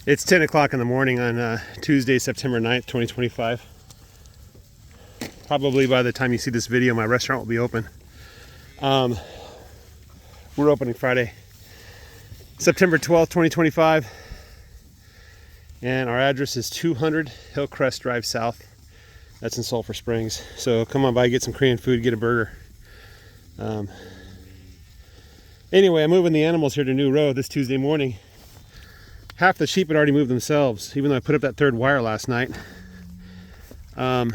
It's 10 o'clock in the morning on Tuesday, September 9th, 2025. Probably by the time you see this video, my restaurant will be open. We're opening Friday, September 12th, 2025. And our address is 200 Hillcrest Drive South. That's in Sulphur Springs. So come on by, get some Korean food, get a burger. Anyway, I'm moving the animals here to New Road this Tuesday morning. Half the sheep had already moved themselves, even though I put up that third wire last night. I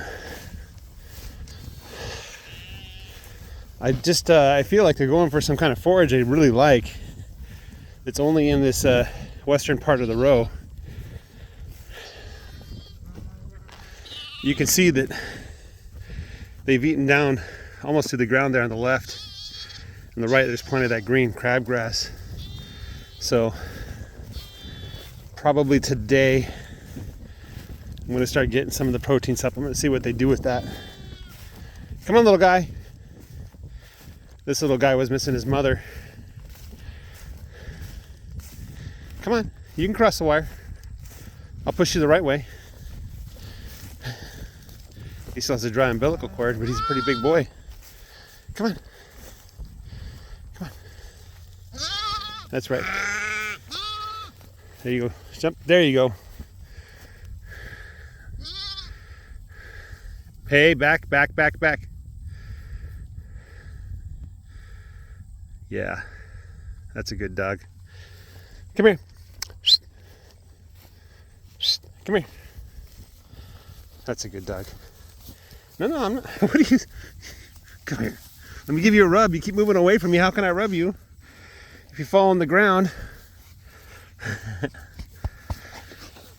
feel like they're going for some kind of forage they really like. It's only in this western part of the row. You can see that they've eaten down almost to the ground there on the left. On the right, there's plenty of that green crabgrass. So probably today I'm going to start getting some of the protein supplement, see what they do with that. Come on, little guy. This little guy was missing his mother. Come on, you can cross the wire. I'll push you the right way. He still has a dry umbilical cord, but he's a pretty big boy. Come on. Come on. That's right. There you go. Jump. There you go. Hey, back. Yeah, that's a good dog. Come here. Come here. That's a good dog. No, I'm not. What are you? Come here. Let me give you a rub. You keep moving away from me. How can I rub you if you fall on the ground?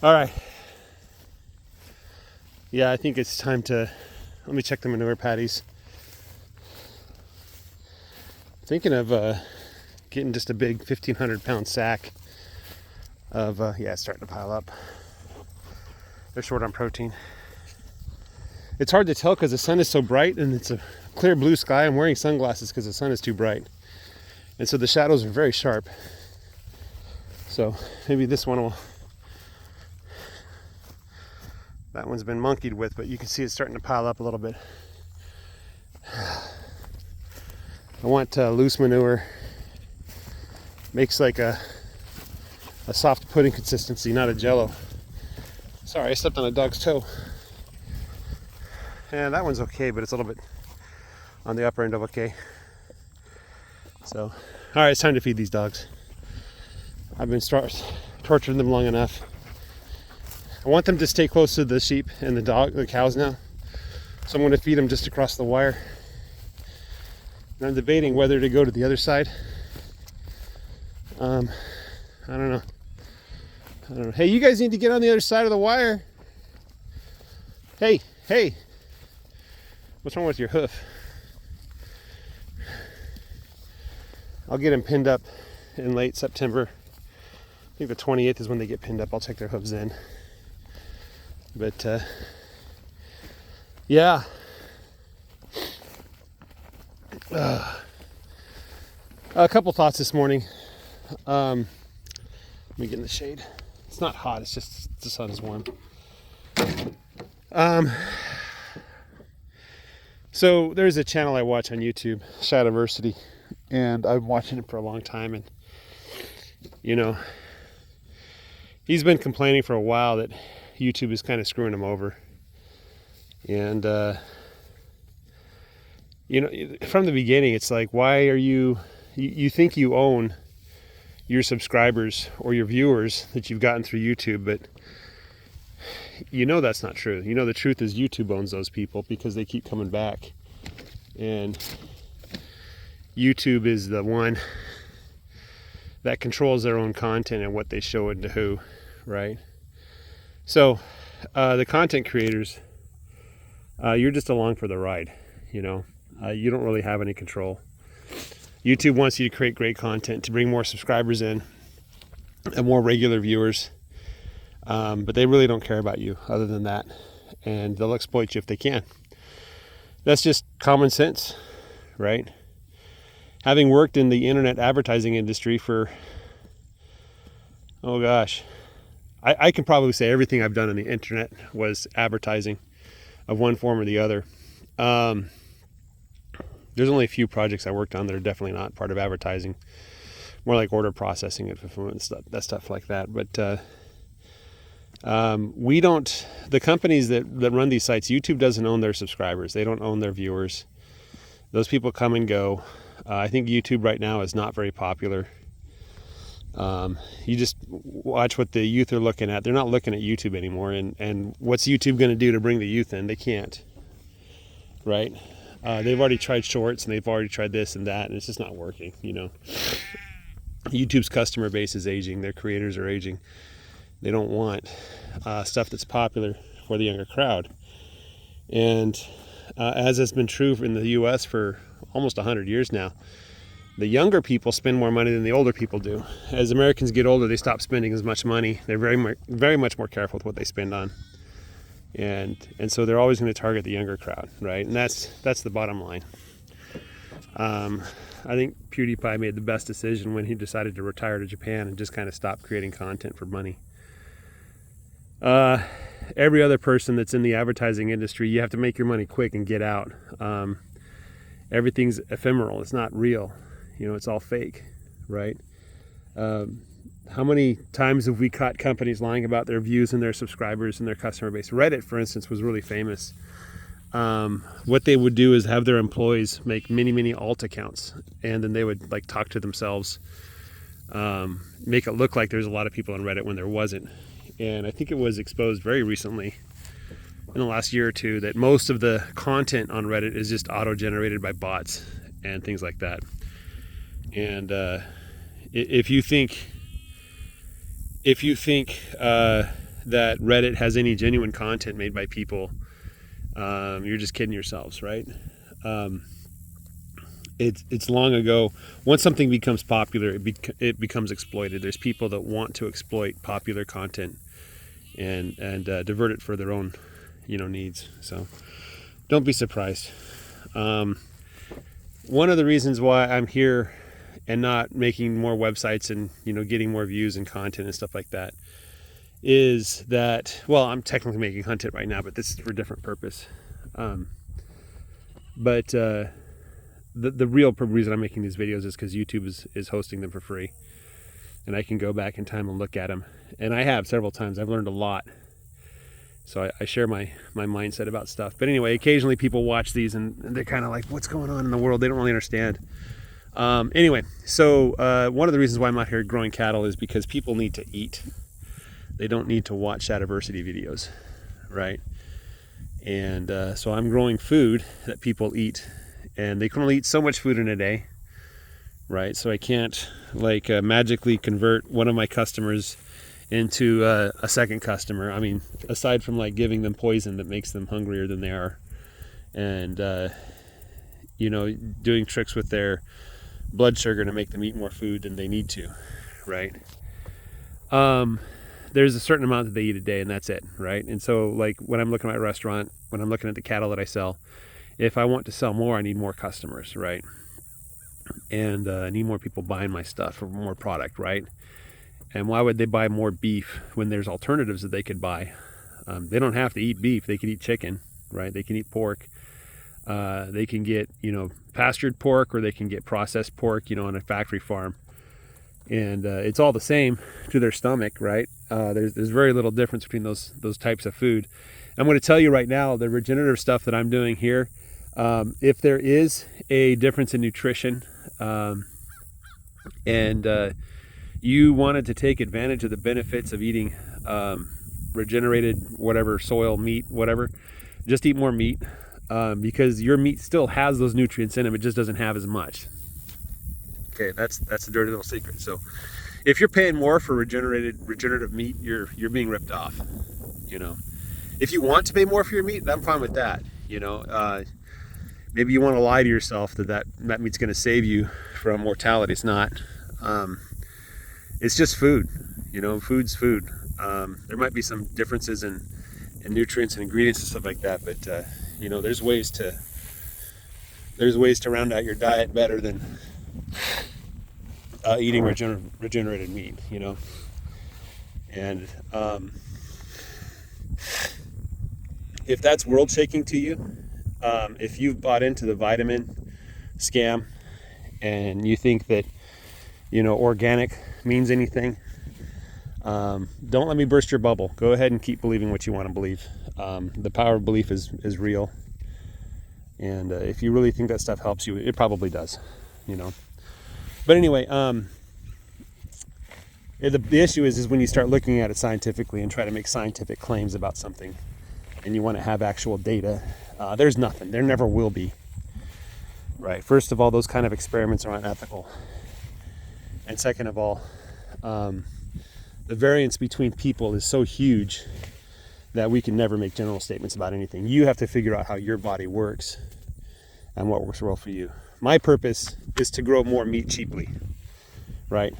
All right. Yeah, I think it's time to, let me check the manure patties. Thinking of getting just a big 1,500 pound sack of, yeah, it's starting to pile up. They're short on protein. It's hard to tell because the sun is so bright and it's a clear blue sky. I'm wearing sunglasses because the sun is too bright. And so the shadows are very sharp. So maybe this one will, that one's been monkeyed with, but you can see it's starting to pile up a little bit. I want loose manure. Makes like a soft pudding consistency, not a jello. Sorry, I stepped on a dog's toe. And that one's okay, but it's a little bit on the upper end of okay. So, all right, it's time to feed these dogs. I've been torturing them long enough. I want them to stay close to the sheep and the cows now. So I'm going to feed them just across the wire. And I'm debating whether to go to the other side. I don't know. Hey, you guys need to get on the other side of the wire. Hey. What's wrong with your hoof? I'll get them pinned up in late September. I think the 28th is when they get pinned up. I'll check their hooves then. But yeah. A couple thoughts this morning. Let me get in the shade. It's not hot, it's just the sun is warm. So there's a channel I watch on YouTube, Shadiversity, and I've been watching it for a long time, and you know, he's been complaining for a while that YouTube is kind of screwing him over. And you know, from the beginning, it's like, why are you think you own your subscribers or your viewers that you've gotten through YouTube, but you know that's not true. You know the truth is YouTube owns those people because they keep coming back. And YouTube is the one that controls their own content and what they show it to who, right? So the content creators, you're just along for the ride, you know. You don't really have any control. YouTube wants you to create great content to bring more subscribers in and more regular viewers. But they really don't care about you other than that. And they'll exploit you if they can. That's just common sense, right? Having worked in the internet advertising industry for, oh gosh, I can probably say everything I've done on the internet was advertising of one form or the other. There's only a few projects I worked on that are definitely not part of advertising, more like order processing and fulfillment and stuff like that. But we don't, the companies that run these sites, YouTube doesn't own their subscribers. They don't own their viewers. Those people come and go. I think YouTube right now is not very popular. You just watch what the youth are looking at. They're not looking at YouTube anymore. And what's YouTube going to do to bring the youth in? They can't, right? They've already tried shorts and they've already tried this and that, and it's just not working, you know. YouTube's customer base is aging. Their creators are aging. They don't want stuff that's popular for the younger crowd. And as has been true in the U.S. for almost 100 years now, the younger people spend more money than the older people do. As Americans get older, they stop spending as much money. They're very much more careful with what they spend on. And so they're always going to target the younger crowd, right? And that's the bottom line. I think PewDiePie made the best decision when he decided to retire to Japan and just kind of stop creating content for money. Every other person that's in the advertising industry, you have to make your money quick and get out. Everything's ephemeral. It's not real. You know, it's all fake, right? How many times have we caught companies lying about their views and their subscribers and their customer base? Reddit, for instance, was really famous. What they would do is have their employees make many alt accounts, and then they would like talk to themselves, make it look like there's a lot of people on Reddit when there wasn't. And I think it was exposed very recently in the last year or two that most of the content on Reddit is just auto-generated by bots and things like that. And if you think that Reddit has any genuine content made by people, you're just kidding yourselves, right? It's long ago. Once something becomes popular, it becomes exploited. There's people that want to exploit popular content and divert it for their own, needs. So don't be surprised. One of the reasons why I'm here and not making more websites and getting more views and content and stuff like that is that, well, I'm technically making content right now, but this is for a different purpose. But the real reason I'm making these videos is because YouTube is hosting them for free, and I can go back in time and look at them, and I have several times. I've learned a lot, so I share my mindset about stuff. But anyway, occasionally people watch these and they're kind of like, what's going on in the world? They don't really understand. Anyway, so one of the reasons why I'm out here growing cattle is because people need to eat. They don't need to watch Shadiversity videos, right? And so I'm growing food that people eat, and they can only eat so much food in a day, right? So I can't magically convert one of my customers into a second customer. I mean, aside from giving them poison that makes them hungrier than they are, and doing tricks with their blood sugar to make them eat more food than they need to, right? There's a certain amount that they eat a day, and that's it, right? And so when I'm looking at my restaurant, when I'm looking at the cattle that I sell, if I want to sell more, I need more customers, right? And I need more people buying my stuff or more product, right? And why would they buy more beef when there's alternatives that they could buy? They don't have to eat beef. They could eat chicken, right? They can eat pork. They can get, pastured pork, or they can get processed pork, on a factory farm. And it's all the same to their stomach, right? There's very little difference between those types of food. I'm going to tell you right now, the regenerative stuff that I'm doing here, if there is a difference in nutrition, and you wanted to take advantage of the benefits of eating regenerated whatever, soil, meat, whatever, just eat more meat, because your meat still has those nutrients in them. It just doesn't have as much. Okay, that's a dirty little secret. So if you're paying more for regenerative meat, you're being ripped off. If you want to pay more for your meat, I'm fine with that. Maybe you want to lie to yourself that meat's going to save you from mortality. It's not. It's just food. Food's food. There might be some differences in nutrients and ingredients and stuff like that, but there's ways to round out your diet better than eating regenerated meat. And if that's world shaking to you, if you've bought into the vitamin scam and you think that, you know, organic means anything, don't let me burst your bubble. Go ahead and keep believing what you want to believe. The power of belief is real. And if you really think that stuff helps you, it probably does, you know. But anyway, the issue is when you start looking at it scientifically and try to make scientific claims about something, and you want to have actual data, there's nothing. There never will be. Right. First of all, those kind of experiments are unethical. And second of all, the variance between people is so huge that we can never make general statements about anything. You have to figure out how your body works and what works well for you. My purpose is to grow more meat cheaply, right?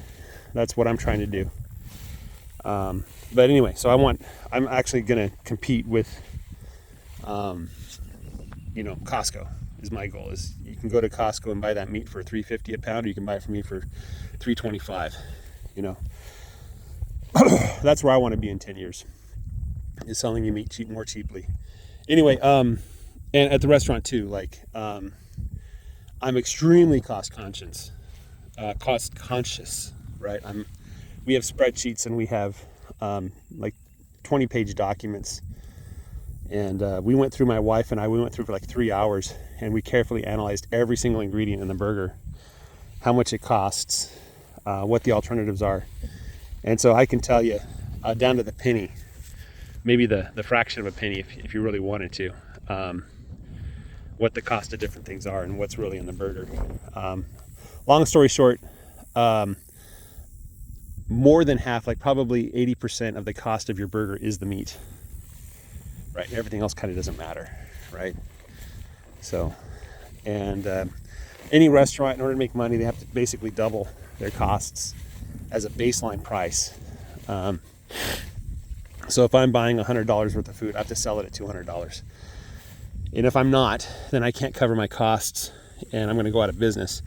That's what I'm trying to do. But anyway, so I'm actually going to compete with, you know, Costco is my goal. Is you can go to Costco and buy that meat for $3.50 a pound, or you can buy it from me for $3.25. You know, that's where I want to be in 10 years. Is selling you meat more cheaply. Anyway, and at the restaurant too. Like, I'm extremely cost conscious, right? We have spreadsheets and we have like 20-page documents. And we went through, my wife and I, we went through for like 3 hours, and we carefully analyzed every single ingredient in the burger, how much it costs, what the alternatives are. And so I can tell you down to the penny, maybe the fraction of a penny if you really wanted to, what the cost of different things are and what's really in the burger. Long story short, more than half, like probably 80% of the cost of your burger is the meat. Right, everything else kind of doesn't matter, right? So, and any restaurant, in order to make money, they have to basically double their costs as a baseline price. So if I'm buying $100 worth of food, I have to sell it at $200. And if I'm not, then I can't cover my costs, and I'm going to go out of business.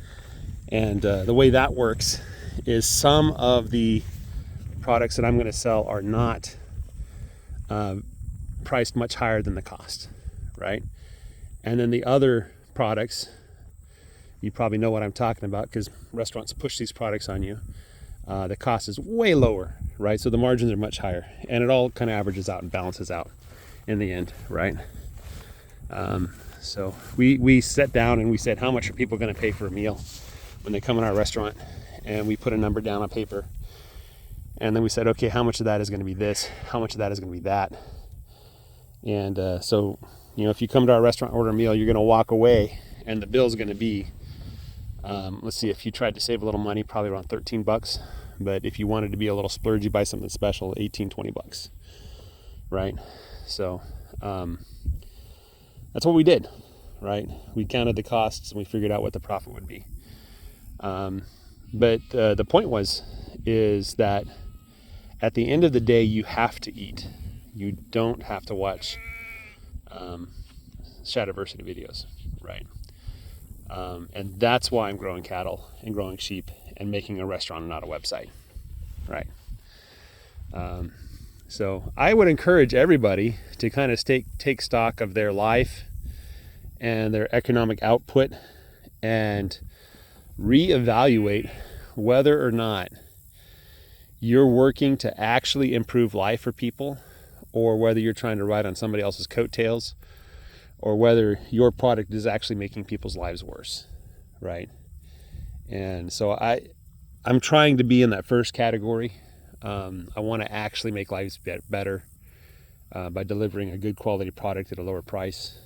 And the way that works is some of the products that I'm going to sell are not priced much higher than the cost, right? And then the other products, you probably know what I'm talking about because restaurants push these products on you. The cost is way lower, right? So the margins are much higher, and it all kind of averages out and balances out in the end, right? So we sat down and we said, how much are people going to pay for a meal when they come in our restaurant? And we put a number down on paper, and then we said, okay, how much of that is going to be this? How much of that is going to be that? And so, you know, if you come to our restaurant, order a meal, you're going to walk away, and the bill's going to be, let's see, if you tried to save a little money, probably around $13. But if you wanted to be a little splurgy, buy something special, $18-20, right? So that's what we did, right? We counted the costs and we figured out what the profit would be. But the point is that at the end of the day, you have to eat. You don't have to watch Shadiversity videos, right? And that's why I'm growing cattle and growing sheep and making a restaurant and not a website, right? So I would encourage everybody to kind of take stock of their life and their economic output and reevaluate whether or not you're working to actually improve life for people, or whether you're trying to ride on somebody else's coattails, or whether your product is actually making people's lives worse, right? And so I'm trying to be in that first category. I want to actually make lives better by delivering a good quality product at a lower price.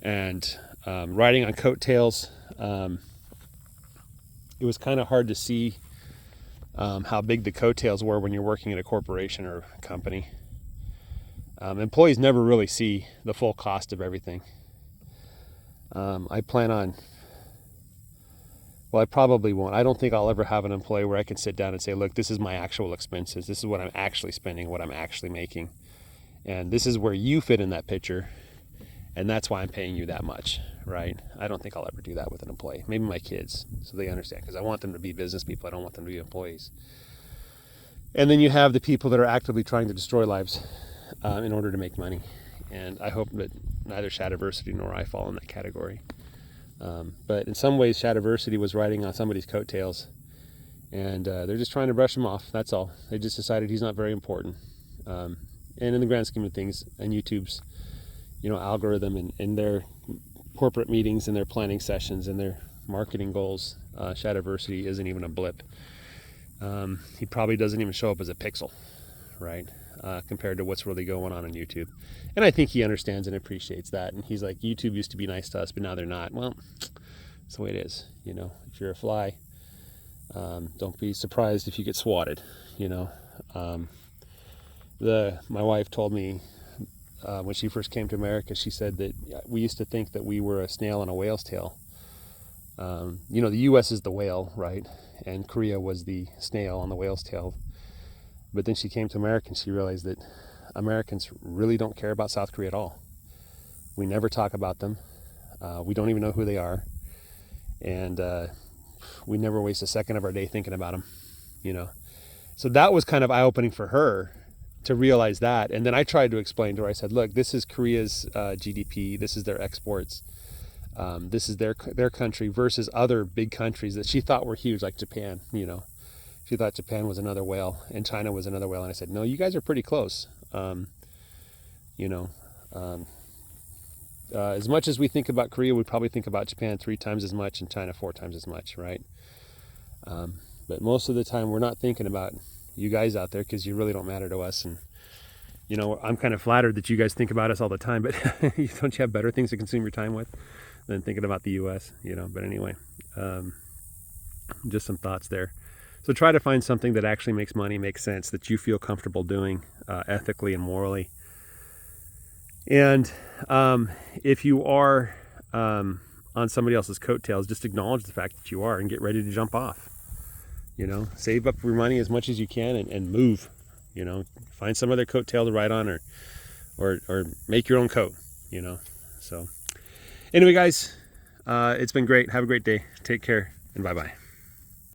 And riding on coattails, it was kind of hard to see how big the coattails were when you're working at a corporation or a company. Employees never really see the full cost of everything. I probably won't. I don't think I'll ever have an employee where I can sit down and say, look, this is my actual expenses. This is what I'm actually spending, what I'm actually making. And this is where you fit in that picture. And that's why I'm paying you that much, right? I don't think I'll ever do that with an employee. Maybe my kids, so they understand, because I want them to be business people. I don't want them to be employees. And then you have the people that are actively trying to destroy lives in order to make money. And I hope that neither Shadiversity nor I fall in that category. But in some ways, Shadiversity was riding on somebody's coattails, and they're just trying to brush him off. That's all. They just decided he's not very important. And in the grand scheme of things, and YouTube's, algorithm and their corporate meetings and their planning sessions and their marketing goals, Shadiversity isn't even a blip. He probably doesn't even show up as a pixel, right? Compared to what's really going on YouTube. And I think he understands and appreciates that. And he's like, YouTube used to be nice to us, but now they're not. Well, that's the way it is. If you're a fly, don't be surprised if you get swatted. My wife told me when she first came to America, she said that we used to think that we were a snail on a whale's tail. The U.S. is the whale, right? And Korea was the snail on the whale's tail. But then she came to America and she realized that Americans really don't care about South Korea at all. We never talk about them. We don't even know who they are. And we never waste a second of our day thinking about them, So that was kind of eye-opening for her to realize that. And then I tried to explain to her, I said, look, this is Korea's GDP. This is their exports. This is their country versus other big countries that she thought were huge, like Japan, She thought Japan was another whale and China was another whale. And I said, no, you guys are pretty close. As much as we think about Korea, we probably think about Japan 3 times as much and China 4 times as much, right? But most of the time we're not thinking about you guys out there because you really don't matter to us. And, I'm kind of flattered that you guys think about us all the time, but don't you have better things to consume your time with than thinking about the U.S., But anyway, just some thoughts there. So try to find something that actually makes money, makes sense, that you feel comfortable doing ethically and morally. And if you are on somebody else's coattails, just acknowledge the fact that you are and get ready to jump off. Save up your money as much as you can and move. Find some other coattail to ride on or make your own coat. So anyway, guys, it's been great. Have a great day. Take care and bye-bye.